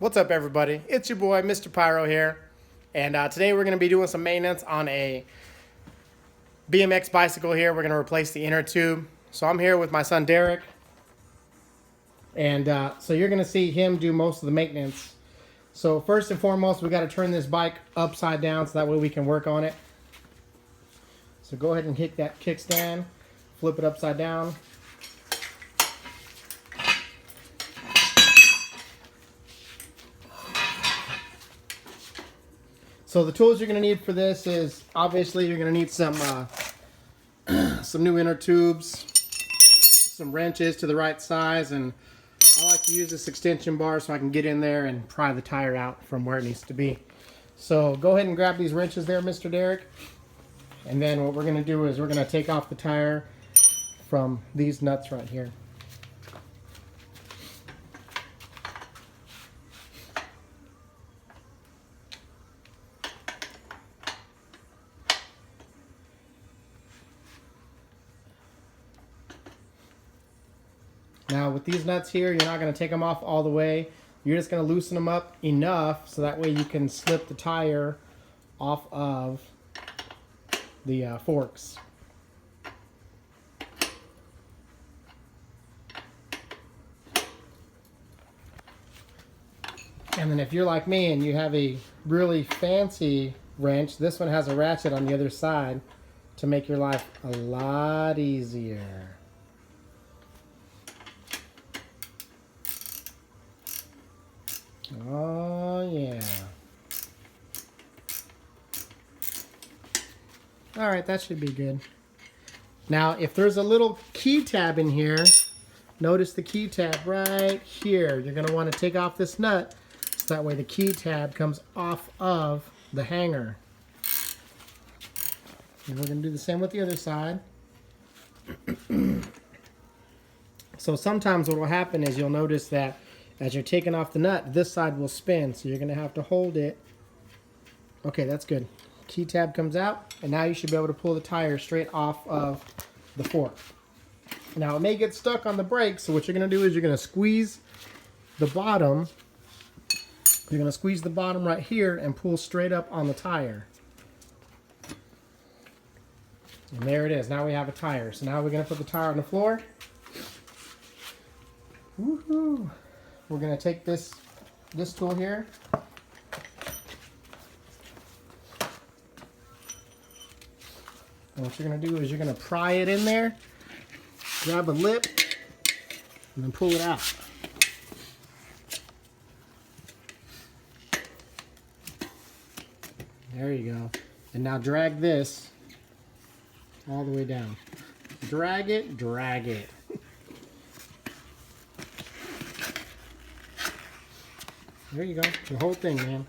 What's up, everybody? It's your boy, Mr. Pyro here. And today we're going to be doing some maintenance on a BMX bicycle here. We're going to replace the inner tube. So I'm here with my son, Derek. And so you're going to see him do most of the maintenance. So first and foremost, we got to turn this bike upside down so that way we can work on it. So go ahead and hit that kickstand, flip it upside down. So the tools you're going to need for this is, obviously, you're going to need some new inner tubes, some wrenches to the right size, and I like to use this extension bar so I can get in there and pry the tire out from where it needs to be. So go ahead and grab these wrenches there, Mr. Derek. And then what we're going to do is we're going to take off the tire from these nuts right here. Now with these nuts here, you're not going to take them off all the way. You're just going to loosen them up enough so that way you can slip the tire off of the forks. And then if you're like me and you have a really fancy wrench, this one has a ratchet on the other side to make your life a lot easier. Oh, yeah. All right, that should be good. Now, if there's a little key tab in here, notice the key tab right here. You're going to want to take off this nut so that way the key tab comes off of the hanger. And we're going to do the same with the other side. So sometimes what will happen is you'll notice that as you're taking off the nut, this side will spin, so you're going to have to hold it. Okay, that's good. Key tab comes out, and now you should be able to pull the tire straight off of the fork. Now, it may get stuck on the brake, so what you're going to do is you're going to squeeze the bottom. You're going to squeeze the bottom right here and pull straight up on the tire. And there it is. Now we have a tire. So now we're going to put the tire on the floor. Woohoo! We're going to take this tool here. And what you're going to do is you're going to pry it in there, grab a lip, and then pull it out. There you go. And now drag this all the way down. Drag it, drag it. There you go. The whole thing, man.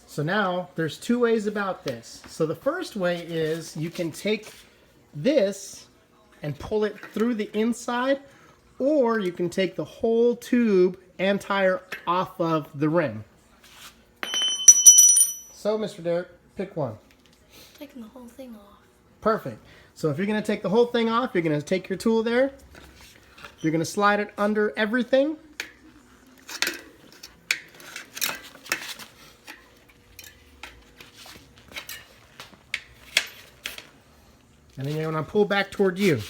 So now there's two ways about this. So the first way is you can take this and pull it through the inside, or you can take the whole tube and tire off of the rim. So, Mr. Derek, pick one. Taking the whole thing off. Perfect. So if you're going to take the whole thing off, you're going to take your tool there. You're going to slide it under everything. And then you're going to pull back toward you,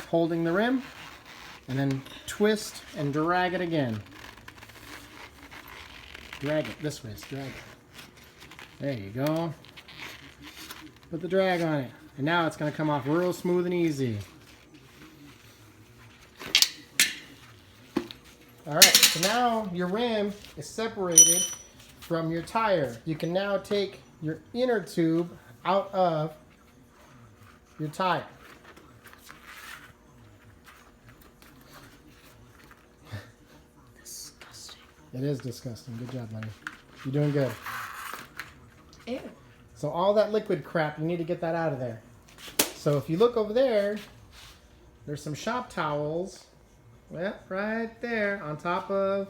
holding the rim, and then twist and drag it again. Drag it this way, drag it. There you go. Put the drag on it. And now it's going to come off real smooth and easy. Alright, so now your rim is separated from your tire. You can now take your inner tube out of your tire. Disgusting. It is disgusting. Good job, buddy. You're doing good. Ew. So all that liquid crap, you need to get that out of there. So if you look over there, there's some shop towels. Well, right there on top of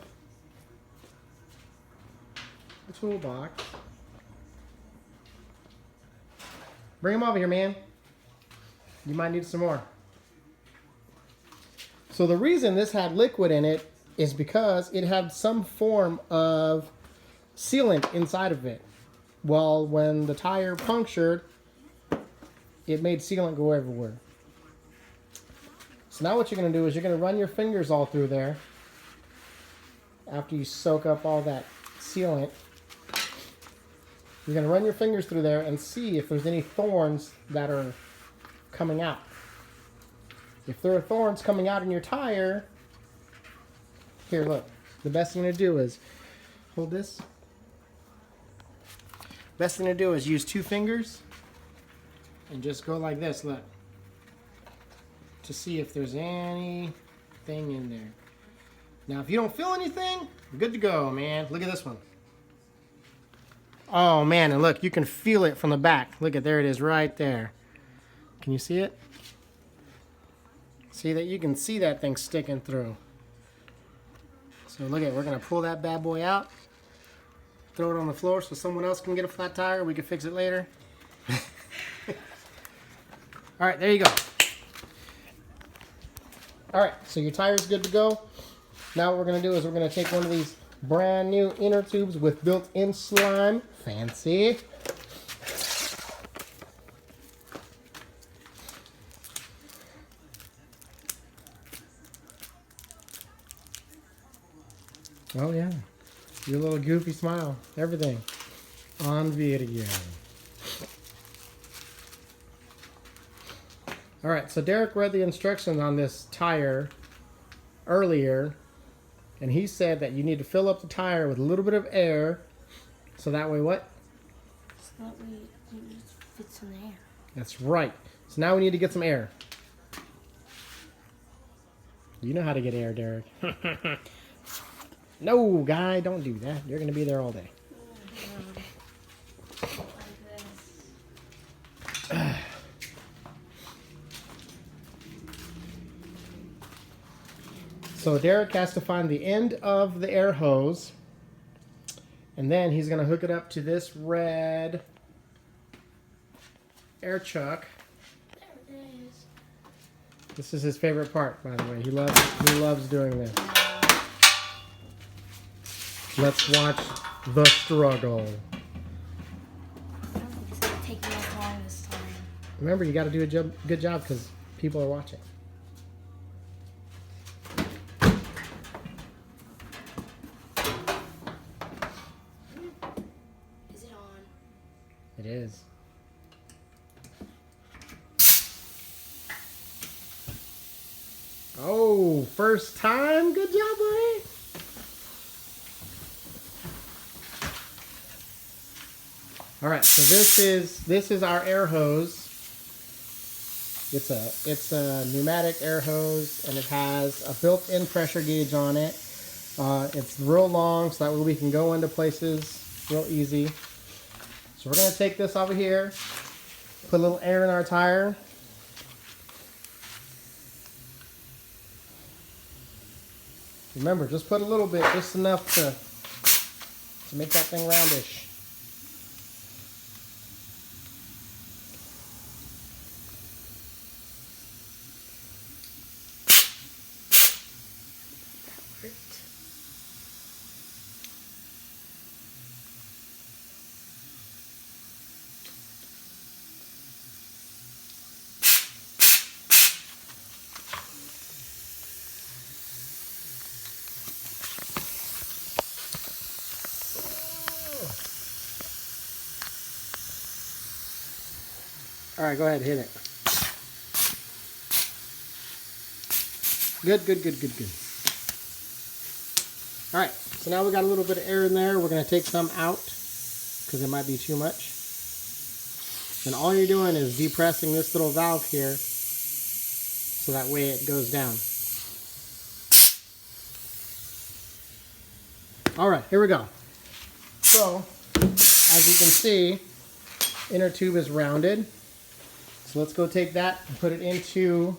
the toolbox. Bring them over here, man. You might need some more. So the reason this had liquid in it is because it had some form of sealant inside of it. Well, when the tire punctured, it made sealant go everywhere. So now what you're going to do is you're going to run your fingers all through there after you soak up all that sealant. You're going to run your fingers through there and see if there's any thorns that are coming out. If there are thorns coming out in your tire, here, look. The best thing to do is hold this. Best thing to do is use 2 fingers and just go like this, look, to see if there's anything in there. Now, if you don't feel anything, you're good to go, man. Look at this one. Oh, man, and look, you can feel it from the back. Look at, there it is right there. Can you see it? See that? You can see that thing sticking through. So look at, we're going to pull that bad boy out, throw it on the floor so someone else can get a flat tire. We can fix it later. All right, there you go. All right, so your tire's good to go. Now what we're going to do is we're going to take one of these brand new inner tubes with built-in slime. Fancy. Oh yeah, your little goofy smile, everything on video. All right, so Derek read the instructions on this tire earlier, and he said that you need to fill up the tire with a little bit of air, so that way what? So that way it just fits in the air. That's right. So now we need to get some air. You know how to get air, Derek. No, guy, don't do that. You're going to be there all day. So Derek has to find the end of the air hose, and then he's going to hook it up to this red air chuck. There it is. This is his favorite part, by the way. He loves doing this. Let's watch the struggle. I don't think it's going to take me as long this time. Remember, you got to do a good job because people are watching. Is it on? It is. Oh, first time? Good job, buddy. All right, so this is our air hose. It's a pneumatic air hose, and it has a built-in pressure gauge on it. It's real long, so that way we can go into places real easy. So we're gonna take this over here, put a little air in our tire. Remember, just put a little bit, just enough to make that thing roundish. All right, go ahead, hit it. Good, good, good, good, good. All right, so now we got a little bit of air in there. We're gonna take some out because it might be too much. And all you're doing is depressing this little valve here so that way it goes down. All right, here we go. So, as you can see, inner tube is rounded. So let's go take that and put it into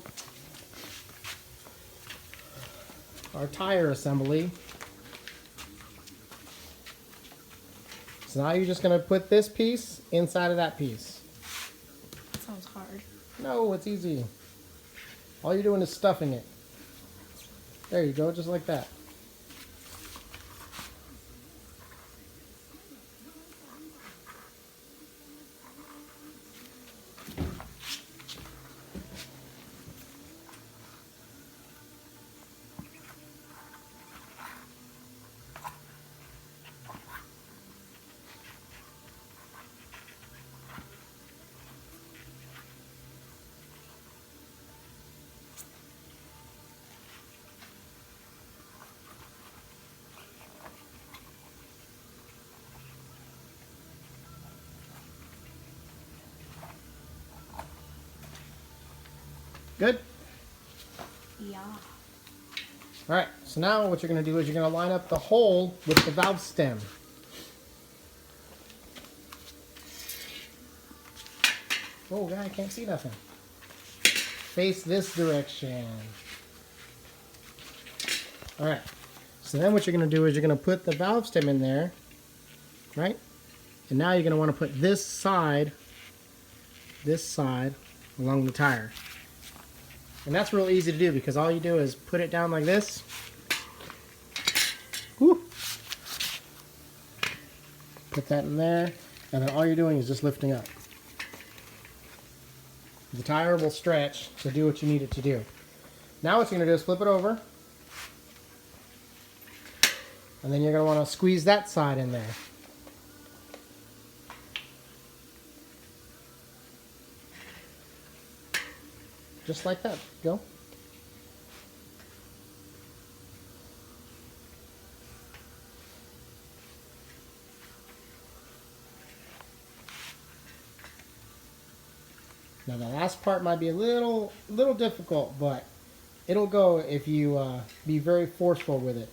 our tire assembly. So now you're just going to put this piece inside of that piece. No, it's easy. All you're doing is stuffing it. There you go, just like that. Good? Yeah. Alright, so now what you're going to do is you're going to line up the hole with the valve stem. Oh, God, I can't see nothing. Face this direction. Alright, so then what you're going to do is you're going to put the valve stem in there, right? And now you're going to want to put this side along the tire. And that's real easy to do because all you do is put it down like this. Woo. Put that in there, and then all you're doing is just lifting up. The tire will stretch to do what you need it to do. Now what you're going to do is flip it over. And then you're going to want to squeeze that side in there. Just like that. Go. Now the last part might be a little difficult, but it'll go if you be very forceful with it.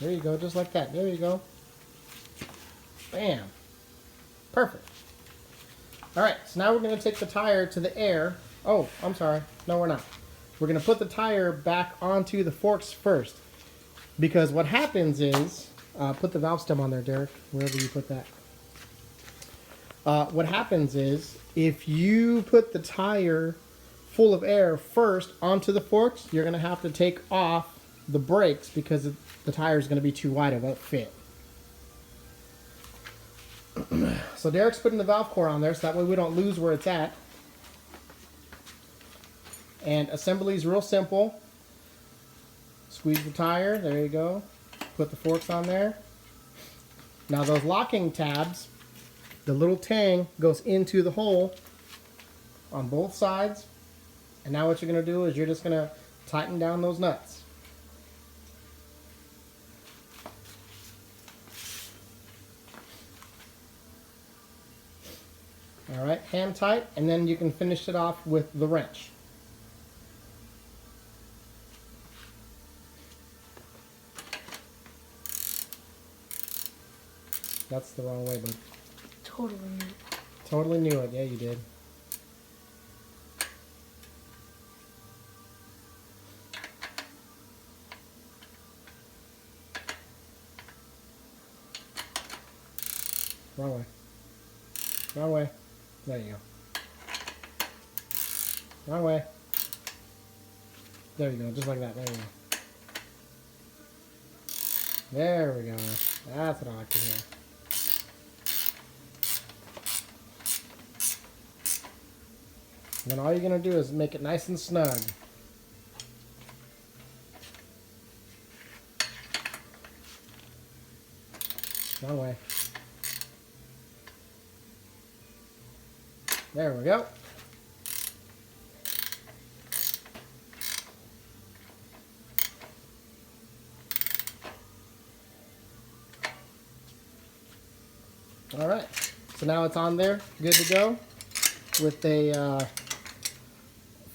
There you go, just like that. There you go. Bam. Perfect. Alright, so now we're going to take the tire to the air. Oh, I'm sorry. No, we're not. We're going to put the tire back onto the forks first. Because what happens is, put the valve stem on there, Derek, wherever you put that. What happens is, if you put the tire full of air first onto the forks, you're going to have to take off the brakes because the tire is going to be too wide. It won't fit. So Derek's putting the valve core on there so that way we don't lose where it's at. And assembly is real simple. Squeeze the tire, there you go. Put the forks on there. Now those locking tabs, the little tang goes into the hole on both sides. And now what you're going to do is you're just going to tighten down those nuts. Alright, hand tight, and then you can finish it off with the wrench. That's the wrong way, bud. Totally new. Totally knew it. Yeah, you did. Wrong way. Wrong way. There you go. Wrong way. There you go. Just like that. There you go. There we go. That's what I like to hear. And then all you're going to do is make it nice and snug. Wrong way. There we go. All right, so now it's on there, good to go, with a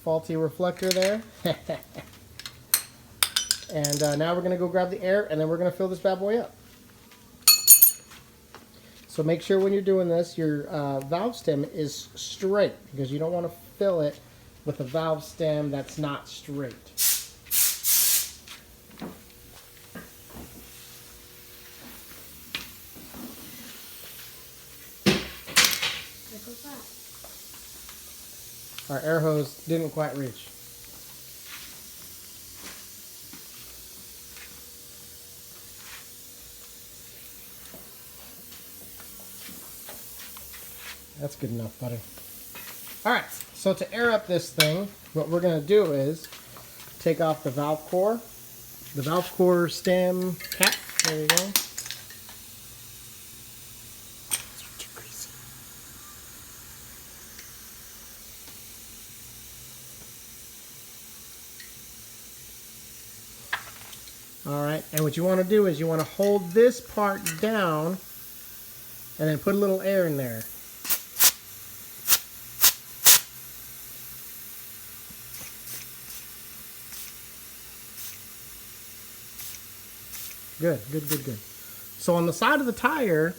faulty reflector there. And now we're going to go grab the air, and then we're going to fill this bad boy up. So make sure when you're doing this, your valve stem is straight, because you don't want to fill it with a valve stem that's not straight. our air hose didn't quite reach. That's good enough, buddy. All right, so to air up this thing, what we're gonna do is take off the valve core stem cap. There you go. Too greasy. All right, and what you want to do is you want to hold this part down and then put a little air in there. Good, good, good, good. So on the side of the tire,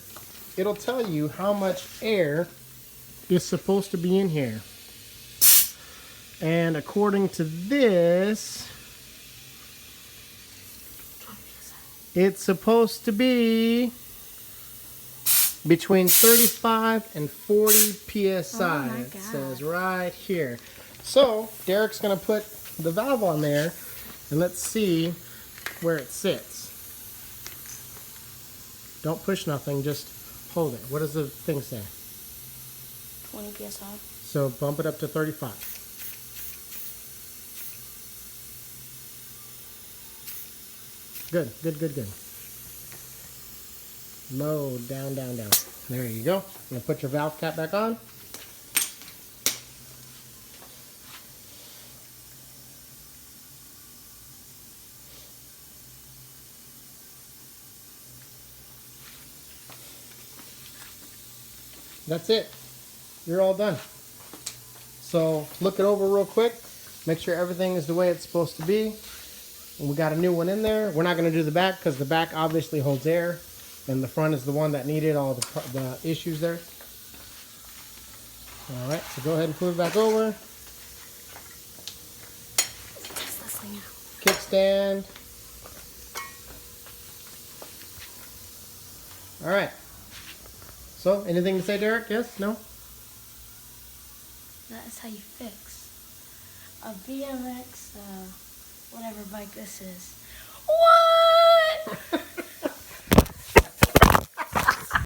it'll tell you how much air is supposed to be in here. And according to this, it's supposed to be between 35 and 40 psi. Oh my It God. says right here. So Derek's gonna put the valve on there, and let's see where it sits. Don't push nothing, just hold it. What does the thing say? 20 psi. So bump it up to 35. Good, good, good, good. Low, down, down, down. There you go. Now put your valve cap back on. That's it. You're all done. So look it over real quick. Make sure everything is the way it's supposed to be. And we got a new one in there. We're not going to do the back because the back obviously holds air. And the front is the one that needed all the issues there. All right, so go ahead and flip it back over. Test this thing out. Kickstand. All right. So, anything to say, Derek? Yes? No? That's how you fix a BMX, whatever bike this is. What?